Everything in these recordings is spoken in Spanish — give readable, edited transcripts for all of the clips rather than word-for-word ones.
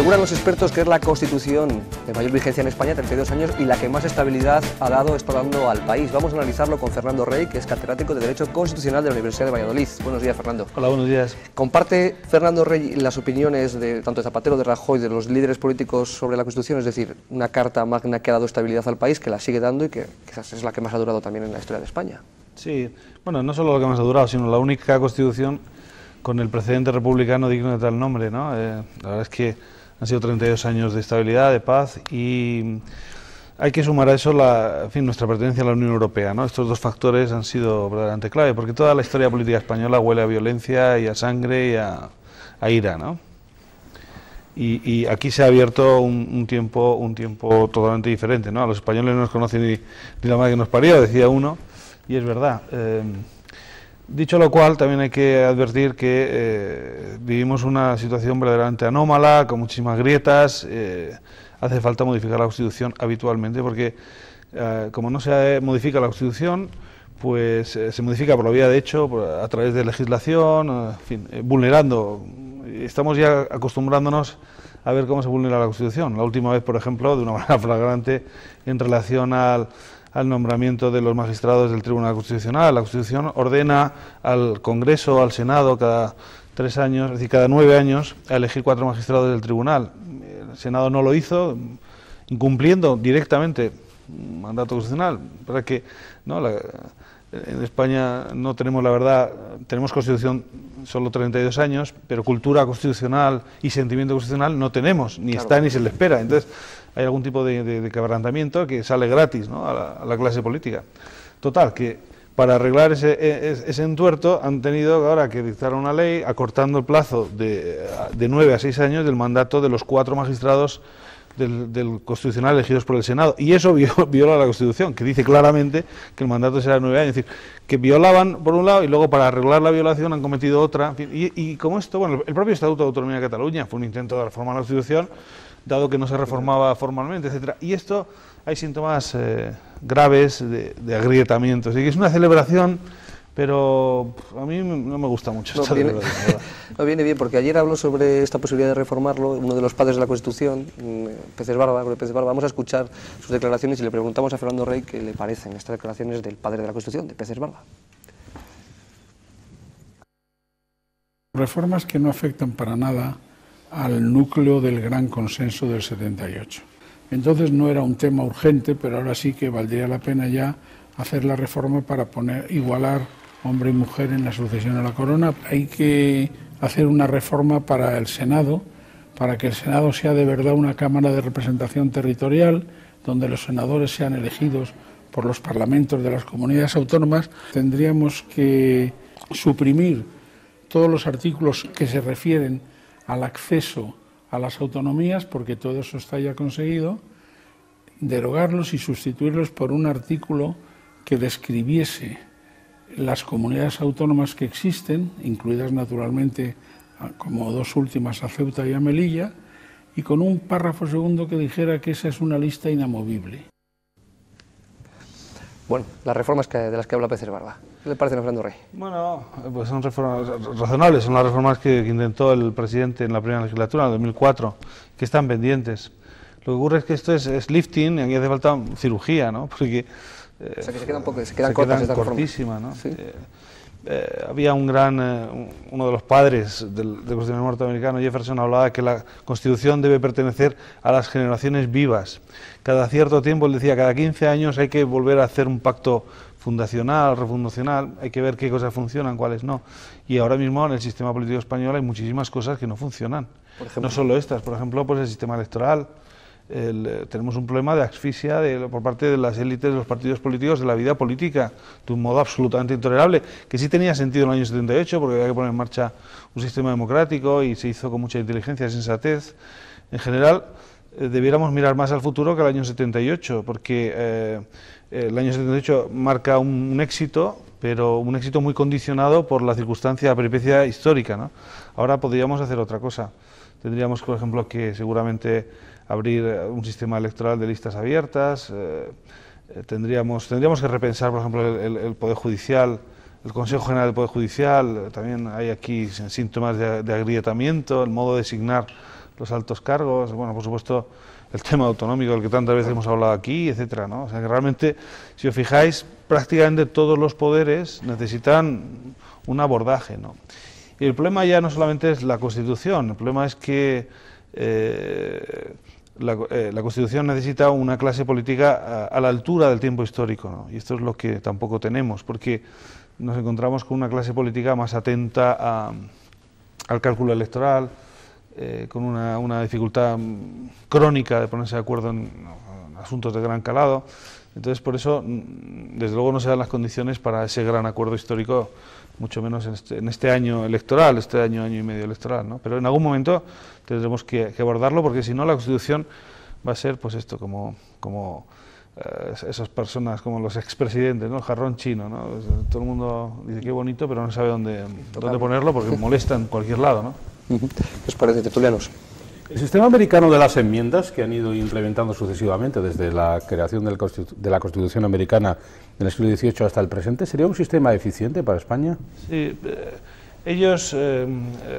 Aseguran los expertos que es la Constitución de mayor vigencia en España, 32 años, y la que más estabilidad está dando al país. Vamos a analizarlo con Fernando Rey, que es catedrático de Derecho Constitucional de la Universidad de Valladolid. Buenos días, Fernando. Hola, buenos días. ¿Comparte Fernando Rey las opiniones de tanto de Zapatero, de Rajoy, de los líderes políticos sobre la Constitución? Es decir, una carta magna que ha dado estabilidad al país, que la sigue dando y que quizás es la que más ha durado también en la historia de España. Sí, bueno, no solo lo que más ha durado, sino la única Constitución con el precedente republicano digno de tal nombre, ¿no? La verdad es que han sido 32 años de estabilidad, de paz, y hay que sumar a eso nuestra pertenencia a la Unión Europea, ¿no? Estos dos factores han sido verdaderamente clave, porque toda la historia política española huele a violencia y a sangre y a ira, ¿no? Y aquí se ha abierto un tiempo totalmente diferente, ¿no? A los españoles no nos conocen ni la madre que nos parió, decía uno, y es verdad. Dicho lo cual, también hay que advertir que vivimos una situación verdaderamente anómala, con muchísimas grietas. Hace falta modificar la Constitución habitualmente, porque como no se modifica la Constitución, pues se modifica por la vía de hecho, a través de legislación, en fin, vulnerando. Estamos ya acostumbrándonos a ver cómo se vulnera la Constitución. La última vez, por ejemplo, de una manera flagrante, en relación al nombramiento de los magistrados del Tribunal Constitucional. La Constitución ordena al Congreso, al Senado, cada 3 años, es decir, cada 9 años, a elegir 4 magistrados del Tribunal. El Senado no lo hizo, incumpliendo directamente un mandato constitucional. Para que, ¿no? En España no tenemos, la verdad, tenemos Constitución solo 32 años, pero cultura constitucional y sentimiento constitucional no tenemos, ni está ni se le espera. Entonces, hay algún tipo de quebrantamiento que sale gratis, ¿no? a la clase política. Total, que para arreglar ese entuerto han tenido ahora que dictar una ley acortando el plazo de 9 a 6 años del mandato de los 4 magistrados del Constitucional elegidos por el Senado. Y eso viola la Constitución, que dice claramente que el mandato será de 9 años. Es decir, que violaban por un lado y luego para arreglar la violación han cometido otra. En fin, y como esto, bueno, el propio Estatuto de Autonomía de Cataluña fue un intento de reformar la Constitución, dado que no se reformaba formalmente, etcétera. Y esto, hay síntomas graves de agrietamiento. Así que es una celebración, pero a mí no me gusta mucho esta celebración. No viene bien, porque ayer habló sobre esta posibilidad de reformarlo uno de los padres de la Constitución, Peces Barba. Vamos a escuchar sus declaraciones y le preguntamos a Fernando Rey qué le parecen estas declaraciones del padre de la Constitución, de Peces Barba. Reformas que no afectan para nada al núcleo del gran consenso del 78. Entonces no era un tema urgente, pero ahora sí que valdría la pena ya hacer la reforma para igualar hombre y mujer en la sucesión a la corona. Hay que hacer una reforma para el Senado, para que el Senado sea de verdad una Cámara de representación territorial, donde los senadores sean elegidos por los parlamentos de las comunidades autónomas. Tendríamos que suprimir todos los artículos que se refieren al acceso a las autonomías, porque todo eso está ya conseguido, derogarlos y sustituirlos por un artículo que describiese las comunidades autónomas que existen, incluidas naturalmente como 2 últimas a Ceuta y a Melilla, y con un párrafo segundo que dijera que esa es una lista inamovible. Bueno, las reformas de las que habla Peces Barba, ¿qué le parecen a Fernando Rey? Bueno, pues son reformas razonables, son las reformas que intentó el presidente en la primera legislatura, en 2004, que están pendientes. Lo que ocurre es que esto es lifting y aquí hace falta cirugía, ¿no? Porque o sea, que se quedan cortas estas cortísimas, ¿no? ¿Sí? Había uno de los padres del constitucionalismo norteamericano, Jefferson, hablaba de que la Constitución debe pertenecer a las generaciones vivas. Cada cierto tiempo, él decía, cada 15 años hay que volver a hacer un pacto fundacional, refundacional, hay que ver qué cosas funcionan, cuáles no. Y ahora mismo en el sistema político español hay muchísimas cosas que no funcionan. Por ejemplo, no solo estas, por ejemplo, pues el sistema electoral. Tenemos un problema de asfixia por parte de las élites de los partidos políticos de la vida política, de un modo absolutamente intolerable, que sí tenía sentido en el año 78, porque había que poner en marcha un sistema democrático y se hizo con mucha inteligencia y sensatez. En general, debiéramos mirar más al futuro que al año 78, porque el año 78 marca un éxito, pero un éxito muy condicionado por la circunstancia, la peripecia histórica, ¿no? Ahora podríamos hacer otra cosa. Tendríamos, por ejemplo, que seguramente abrir un sistema electoral de listas abiertas, tendríamos que repensar, por ejemplo, el Poder Judicial, el Consejo General del Poder Judicial. También hay aquí síntomas de agrietamiento, el modo de designar los altos cargos, bueno, por supuesto, el tema autonómico del que tantas veces hemos hablado aquí, etcétera, ¿no? O sea que realmente, si os fijáis, prácticamente todos los poderes necesitan un abordaje, ¿no? Y el problema ya no solamente es la Constitución, el problema es que la Constitución necesita una clase política a la altura del tiempo histórico, ¿no? Y esto es lo que tampoco tenemos, porque nos encontramos con una clase política más atenta al cálculo electoral, con una dificultad crónica de ponerse de acuerdo en asuntos de gran calado. Entonces, por eso, desde luego no se dan las condiciones para ese gran acuerdo histórico, mucho menos en este año electoral, este año y medio electoral, ¿no? Pero en algún momento tendremos que abordarlo, porque si no la Constitución va a ser, pues esto, como esas personas, como los expresidentes, ¿no? El jarrón chino, ¿no? Todo el mundo dice qué bonito, pero no sabe dónde ponerlo, porque molesta en cualquier lado, ¿no? ¿Qué os parece, tertulianos? El sistema americano de las enmiendas que han ido implementando sucesivamente desde la creación de la Constitución americana en el siglo XVIII hasta el presente, ¿sería un sistema eficiente para España? Sí, ellos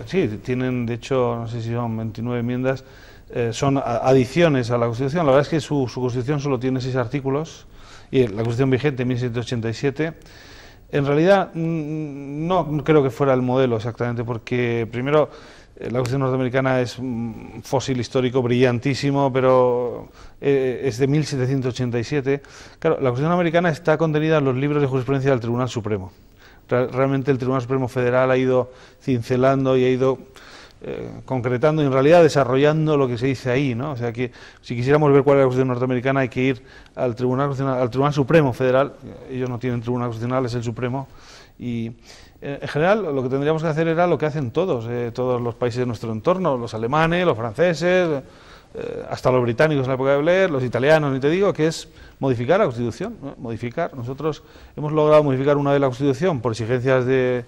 sí, tienen, de hecho, no sé si son 29 enmiendas, son adiciones a la Constitución. La verdad es que su Constitución solo tiene 6 artículos, y la Constitución vigente, 1787, en realidad no creo que fuera el modelo exactamente, porque primero la Constitución norteamericana es un fósil histórico brillantísimo, pero es de 1787. Claro, la Constitución americana está contenida en los libros de jurisprudencia del Tribunal Supremo. Realmente el Tribunal Supremo Federal ha ido cincelando y ha ido concretando y en realidad desarrollando lo que se dice ahí, ¿no? O sea que si quisiéramos ver cuál es la Constitución norteamericana hay que ir al Tribunal Supremo Federal. Ellos no tienen Tribunal Constitucional, es el Supremo, y en general lo que tendríamos que hacer era lo que hacen todos los países de nuestro entorno, los alemanes, los franceses, hasta los británicos en la época de Blair, los italianos, ni te digo, que es modificar la Constitución, ¿no? Modificar. Nosotros hemos logrado modificar una vez la Constitución por exigencias de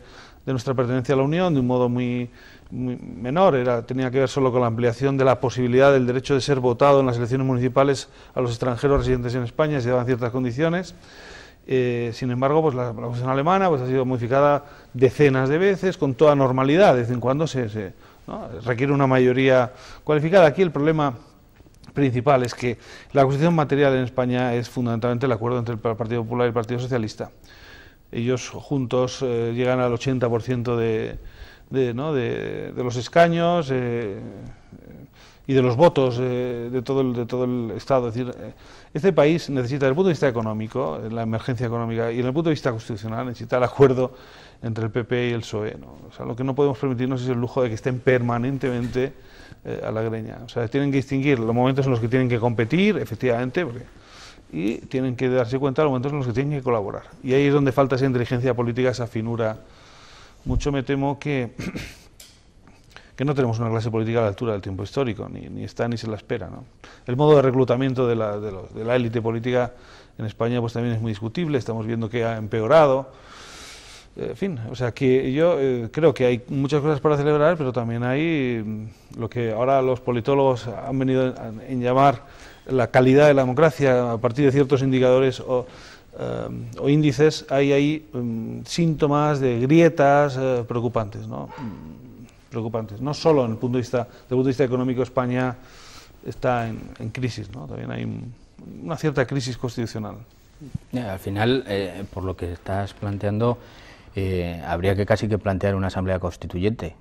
nuestra pertenencia a la Unión, de un modo muy menor, tenía que ver solo con la ampliación de la posibilidad del derecho de ser votado en las elecciones municipales a los extranjeros residentes en España, se daban ciertas condiciones. Sin embargo, pues la Constitución alemana pues ha sido modificada decenas de veces, con toda normalidad, de vez en cuando ¿no? Requiere una mayoría cualificada. Aquí el problema principal es que la Constitución material en España es fundamentalmente el acuerdo entre el Partido Popular y el Partido Socialista. Ellos juntos llegan al 80% de los escaños y de los votos de todo el Estado. Es decir, este país necesita, desde el punto de vista económico, la emergencia económica, y desde el punto de vista constitucional, necesita el acuerdo entre el PP y el PSOE, ¿no? O sea, lo que no podemos permitirnos es el lujo de que estén permanentemente a la greña. O sea, tienen que distinguir los momentos en los que tienen que competir, efectivamente, y tienen que darse cuenta de los momentos en los que tienen que colaborar. Y ahí es donde falta esa inteligencia política, esa finura. Mucho me temo que no tenemos una clase política a la altura del tiempo histórico, ni está ni se la espera, ¿no? El modo de reclutamiento de la élite política en España pues también es muy discutible, estamos viendo que ha empeorado. En fin, o sea que yo creo que hay muchas cosas para celebrar, pero también hay lo que ahora los politólogos han venido a llamar la calidad de la democracia a partir de ciertos indicadores o índices. Hay ahí síntomas de grietas preocupantes, ¿no? Preocupantes. No solo desde el punto de vista económico España está en crisis, ¿no? También hay una cierta crisis constitucional. Al final, por lo que estás planteando, habría que casi que plantear una asamblea constituyente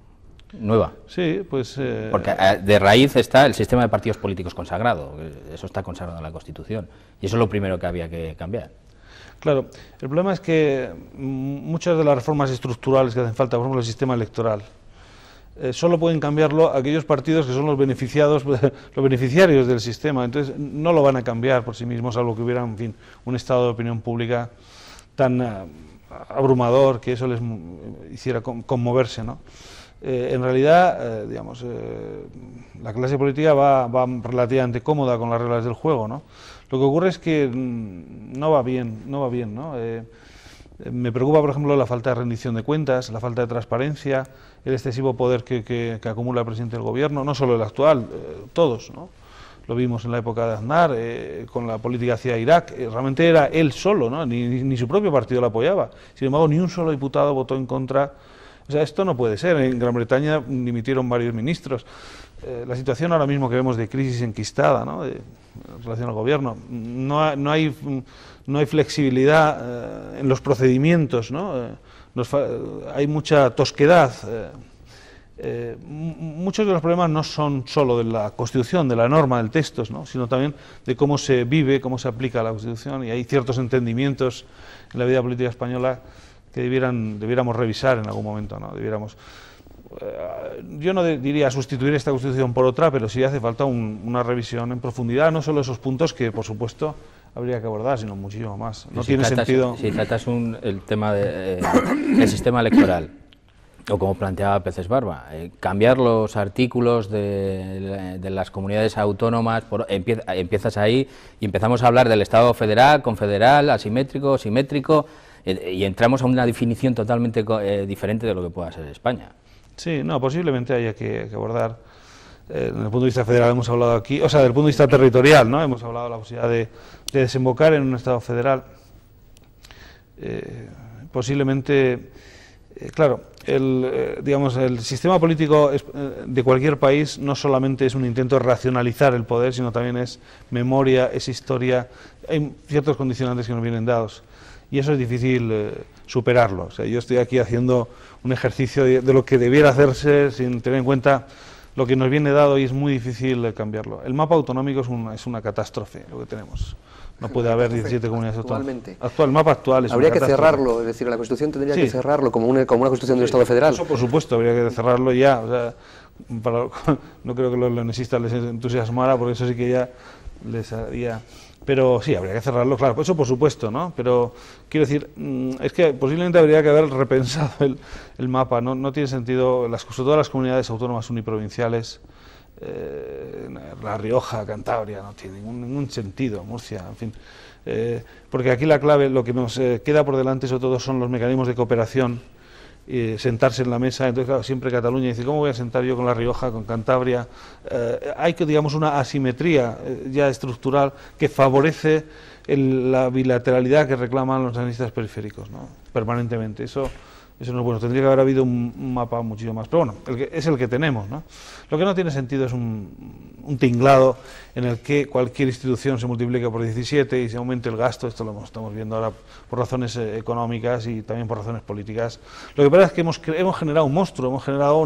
nueva. Sí, pues... Porque de raíz está el sistema de partidos políticos consagrado, eso está consagrado en la Constitución, y eso es lo primero que había que cambiar. Claro, el problema es que muchas de las reformas estructurales que hacen falta, por ejemplo el sistema electoral, solo pueden cambiarlo aquellos partidos que son los beneficiarios del sistema. Entonces no lo van a cambiar por sí mismos, salvo que hubiera, en fin, un estado de opinión pública tan abrumador que eso les hiciera conmoverse, ¿no? En realidad, digamos, la clase política va relativamente cómoda con las reglas del juego, ¿no? Lo que ocurre es que no va bien, ¿no? Me preocupa, por ejemplo, la falta de rendición de cuentas, la falta de transparencia, el excesivo poder que acumula el presidente del gobierno, no solo el actual, todos, ¿no? Lo vimos en la época de Aznar, con la política hacia Irak, realmente era él solo, ¿no? Ni su propio partido lo apoyaba. Sin embargo, ni un solo diputado votó en contra O sea, esto no puede ser. En Gran Bretaña dimitieron varios ministros. La situación ahora mismo que vemos de crisis enquistada, ¿no?, en relación al gobierno, no hay flexibilidad en los procedimientos, ¿no? Hay mucha tosquedad. Muchos de los problemas no son solo de la Constitución, de la norma, del texto, ¿no?, sino también de cómo se vive, cómo se aplica la Constitución, y hay ciertos entendimientos en la vida política española que debiéramos revisar en algún momento, ¿no? Yo no diría sustituir esta Constitución por otra, pero sí hace falta una revisión en profundidad, no solo esos puntos que, por supuesto, habría que abordar, sino muchísimo más. No tiene sentido. Si tratas el tema del sistema electoral, o como planteaba Peces Barba, cambiar los artículos de las comunidades autónomas, empiezas ahí y empezamos a hablar del Estado federal, confederal, asimétrico, simétrico, y entramos a una definición totalmente diferente de lo que pueda ser España. Sí, no, posiblemente haya que abordar, desde el punto de vista federal hemos hablado aquí, o sea, desde el punto de vista territorial, ¿no?, hemos hablado de la posibilidad de desembocar en un Estado federal. Posiblemente, claro, el sistema político de cualquier país no solamente es un intento de racionalizar el poder, sino también es memoria, es historia, hay ciertos condicionantes que nos vienen dados. Y eso es difícil superarlo. O sea, yo estoy aquí haciendo un ejercicio de lo que debiera hacerse sin tener en cuenta lo que nos viene dado y es muy difícil cambiarlo. El mapa autonómico es una catástrofe lo que tenemos. No puede haber 17 comunidades autónomas. El mapa actual es habría que cerrarlo, es decir, la Constitución tendría que cerrarlo como una Constitución del Estado federal. Eso, por supuesto, habría que cerrarlo ya. O sea, no creo que los leonesistas les entusiasmara, porque eso sí que ya les haría... Pero sí, habría que cerrarlo, claro, eso por supuesto, ¿no? Pero quiero decir, es que posiblemente habría que haber repensado el mapa, no tiene sentido, sobre todo las comunidades autónomas uniprovinciales, La Rioja, Cantabria, no tiene ningún sentido, Murcia, en fin. Porque aquí la clave, lo que nos queda por delante sobre todo son los mecanismos de cooperación, sentarse en la mesa. Entonces, claro, siempre Cataluña dice, ¿cómo voy a sentar yo con La Rioja, con Cantabria? Hay que, digamos, una asimetría ya estructural que favorece la bilateralidad que reclaman los nacionalistas periféricos, ¿no?, permanentemente. Eso no es bueno, tendría que haber habido un mapa muchísimo más, pero bueno, es el que tenemos, ¿no? Lo que no tiene sentido es un tinglado en el que cualquier institución se multiplique por 17 y se aumente el gasto. Esto lo estamos viendo ahora por razones económicas y también por razones políticas. Lo que pasa es que hemos generado un monstruo, hemos generado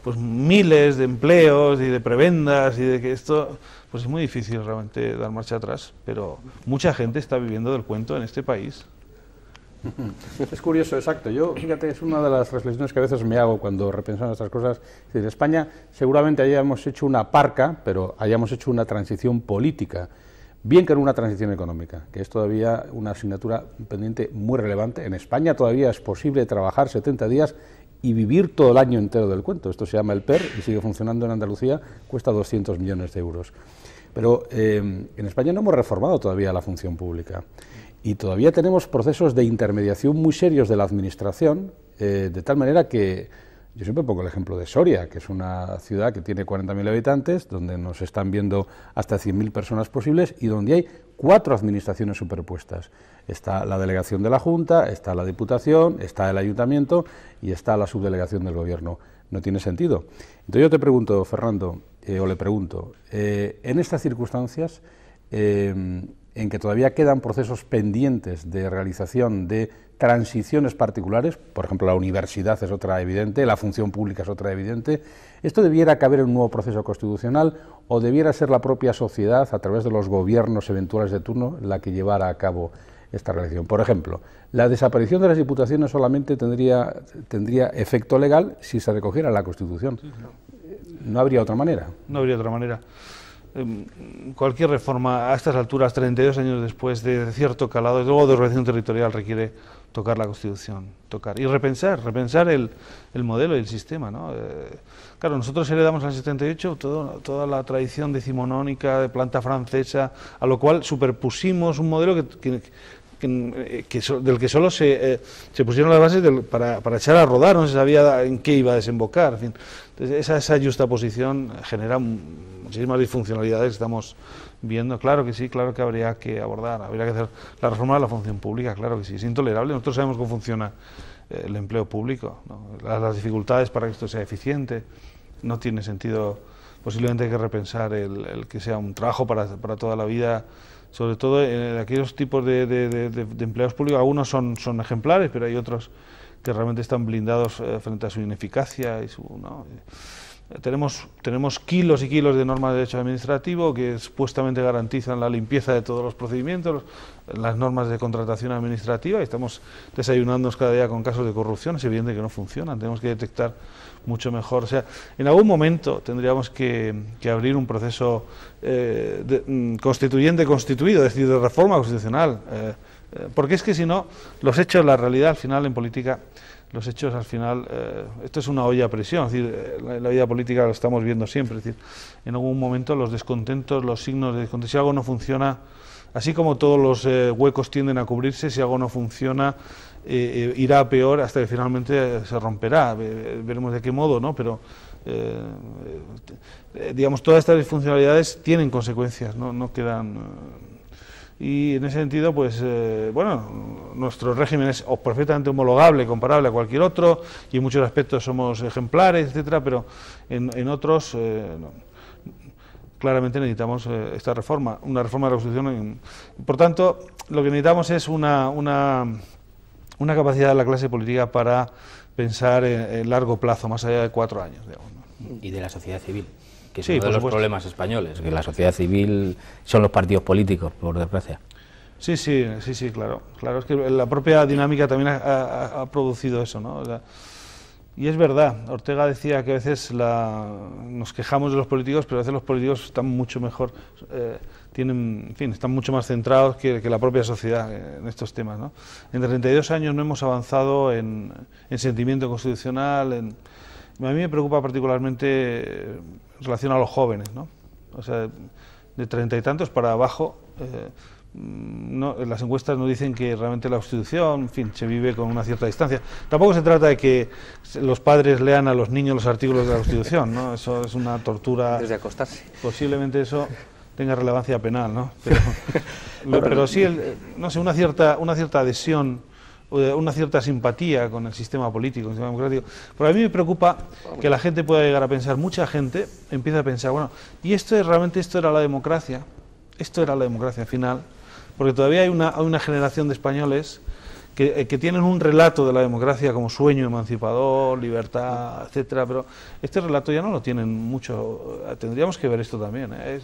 pues miles de empleos y de prebendas, y de que esto pues es muy difícil realmente dar marcha atrás, pero mucha gente está viviendo del cuento en este país. Es curioso, exacto. Yo, fíjate, es una de las reflexiones que a veces me hago cuando repensamos estas cosas. En España seguramente hayamos hecho una parca, pero hayamos hecho una transición política, bien que no una transición económica, que es todavía una asignatura pendiente muy relevante. En España todavía es posible trabajar 70 días y vivir todo el año entero del cuento. Esto se llama el PER y sigue funcionando en Andalucía, cuesta 200 millones de euros. Pero en España no hemos reformado todavía la función pública. Y todavía tenemos procesos de intermediación muy serios de la administración, de tal manera que yo siempre pongo el ejemplo de Soria, que es una ciudad que tiene 40.000 habitantes, donde nos están viendo hasta 100.000 personas posibles y donde hay 4 administraciones superpuestas. Está la delegación de la Junta, está la Diputación, está el Ayuntamiento y está la subdelegación del Gobierno. No tiene sentido. Entonces yo te pregunto, Fernando, o le pregunto, en estas circunstancias, en que todavía quedan procesos pendientes de realización de transiciones particulares, por ejemplo la universidad es otra evidente, la función pública es otra evidente, ¿esto debiera caber en un nuevo proceso constitucional o debiera ser la propia sociedad, a través de los gobiernos eventuales de turno, la que llevara a cabo esta realización? Por ejemplo, la desaparición de las diputaciones solamente tendría efecto legal si se recogiera en la Constitución. ¿No habría otra manera? No habría otra manera. Cualquier reforma a estas alturas, 32 años después, de cierto calado, y luego de organización territorial, requiere tocar la Constitución, y repensar el modelo y el sistema, ¿no? Claro, nosotros heredamos en el 78 toda la tradición decimonónica de planta francesa, a lo cual superpusimos un modelo que del que solo se pusieron las bases para echar a rodar, no se sabía en qué iba a desembocar. En fin. Entonces, esa justaposición genera muchísimas disfuncionalidades que estamos viendo. Claro que sí, claro que habría que abordar, habría que hacer la reforma de la función pública, claro que sí, es intolerable. Nosotros sabemos cómo funciona el empleo público, ¿no? Las dificultades para que esto sea eficiente, no tiene sentido. Posiblemente hay que repensar el que sea un trabajo para toda la vida, sobre todo en aquellos tipos de empleados públicos. Algunos son ejemplares, pero hay otros que realmente están blindados frente a su ineficacia y ¿no? Tenemos kilos y kilos de normas de derecho administrativo que supuestamente garantizan la limpieza de todos los procedimientos, las normas de contratación administrativa, y estamos desayunándonos cada día con casos de corrupción. Es evidente que no funcionan, tenemos que detectar mucho mejor. O sea, en algún momento tendríamos que abrir un proceso constituyente constituido, es decir, de reforma constitucional, porque es que si no, los hechos, la realidad al final en política, los hechos al final, esto es una olla a presión, es decir, la vida política lo estamos viendo siempre, es decir, en algún momento los descontentos, los signos de descontento, si algo no funciona, así como todos los huecos tienden a cubrirse, si algo no funciona, irá a peor hasta que finalmente se romperá, veremos de qué modo, ¿no? Pero digamos, todas estas disfuncionalidades tienen consecuencias, no quedan. Y en ese sentido, pues, bueno, nuestro régimen es perfectamente homologable, comparable a cualquier otro, y en muchos aspectos somos ejemplares, etcétera, pero en otros, no. Claramente necesitamos esta reforma, una reforma de la Constitución. Por tanto, lo que necesitamos es una capacidad de la clase política para pensar en largo plazo, más allá de 4 años, digamos, ¿no? Y de la sociedad civil, que es sí, uno de los problemas españoles, que la sociedad civil son los partidos políticos, por desgracia. Sí, claro, es que la propia dinámica también ha producido eso, ¿no? O sea, y es verdad, Ortega decía que a veces nos quejamos de los políticos, pero a veces los políticos están mucho mejor, están mucho más centrados que la propia sociedad en estos temas, ¿no? En 32 años no hemos avanzado en sentimiento constitucional. A mí me preocupa particularmente en relación a los jóvenes, ¿no? O sea, de 30 y tantos para abajo. Las encuestas nos dicen que realmente la Constitución, en fin, se vive con una cierta distancia. Tampoco se trata de que los padres lean a los niños los artículos de la Constitución, ¿no? Eso es una tortura. Desde acostarse. Posiblemente eso tenga relevancia penal, ¿no? Pero sí, no sé, una cierta adhesión, una cierta simpatía con el sistema político, el sistema democrático. Pero a mí me preocupa que la gente pueda llegar a pensar, mucha gente empieza a pensar, bueno, ¿y esto era la democracia? Esto era la democracia final. Porque todavía hay una generación de españoles que tienen un relato de la democracia como sueño emancipador, libertad, etcétera, pero este relato ya no lo tienen mucho. Tendríamos que ver esto también, ¿eh?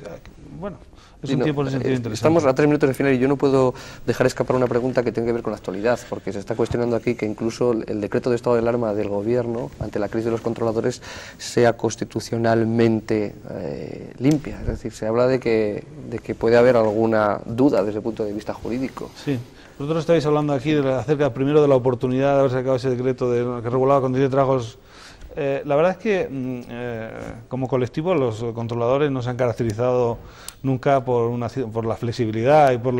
Es un tiempo en ese sentido interesante. Estamos a 3 minutos del final y yo no puedo dejar escapar una pregunta que tiene que ver con la actualidad, porque se está cuestionando aquí que incluso el decreto de estado de alarma del gobierno ante la crisis de los controladores sea constitucionalmente limpia. Es decir, se habla de que puede haber alguna duda desde el punto de vista jurídico. Sí. Vosotros estáis hablando aquí acerca primero de la oportunidad de haber sacado ese decreto que regulaba condiciones de trabajos. La verdad es que como colectivo los controladores no se han caracterizado nunca por la flexibilidad y por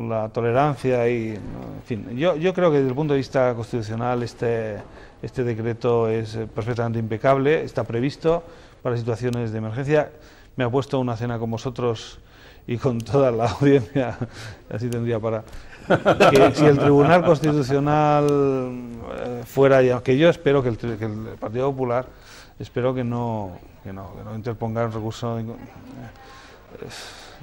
la tolerancia y, en fin. Yo creo que desde el punto de vista constitucional este decreto es perfectamente impecable, está previsto para situaciones de emergencia. Me ha puesto una cena con vosotros y con toda la audiencia, así tendría para... que si el Tribunal Constitucional fuera ya, que yo espero que el Partido Popular, espero que no interponga un recurso.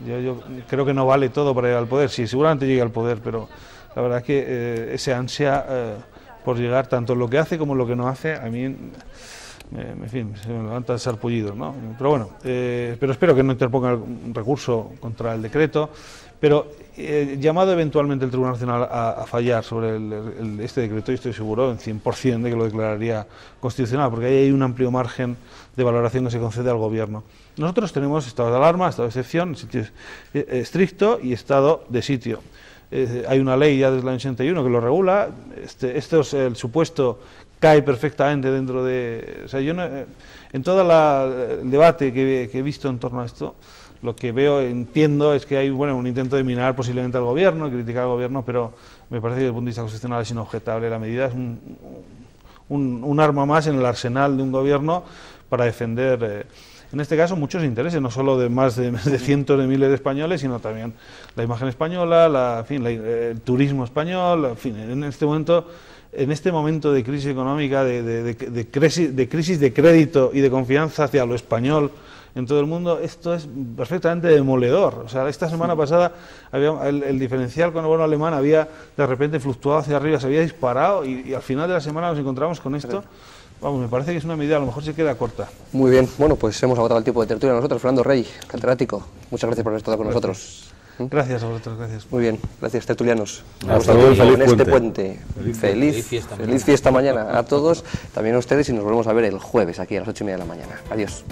Yo creo que no vale todo para llegar al poder, sí, seguramente llegue al poder, pero la verdad es que ese ansia por llegar tanto en lo que hace como en lo que no hace, a mí... en fin, se me levanta el sarpullido, ¿no? Pero bueno, pero espero que no interponga un recurso contra el decreto, pero llamado eventualmente el Tribunal Nacional a fallar sobre este decreto, y estoy seguro en 100% de que lo declararía constitucional, porque ahí hay un amplio margen de valoración que se concede al Gobierno. Nosotros tenemos estado de alarma, estado de excepción, sitio estricto y estado de sitio. Hay una ley ya desde el año 81 que lo regula, esto es el supuesto cae perfectamente dentro de... O sea, yo no, en todo el debate que he visto en torno a esto, lo que veo, entiendo, es que hay un intento de minar posiblemente al gobierno, criticar al gobierno, pero me parece que desde el punto de vista constitucional es inobjetable. La medida es un arma más en el arsenal de un gobierno para defender, en este caso, muchos intereses, no solo de más de cientos de miles de españoles, sino también la imagen española, el turismo español, en fin, en este momento de crisis económica, de crisis de crédito y de confianza hacia lo español en todo el mundo, esto es perfectamente demoledor. O sea, esta semana pasada el diferencial con el bono alemán había de repente fluctuado hacia arriba, se había disparado y al final de la semana nos encontramos con esto. Vamos, me parece que es una medida, a lo mejor se queda corta. Muy bien, bueno, pues hemos agotado el tiempo de tertulia nosotros. Fernando Rey, catedrático, muchas gracias por haber estado con nosotros. Gracias a vosotros, gracias. Muy bien, gracias tertulianos. Hasta luego, en este puente. Feliz fiesta mañana a todos, también a ustedes, y nos volvemos a ver el jueves aquí a las 8:30 de la mañana. Adiós.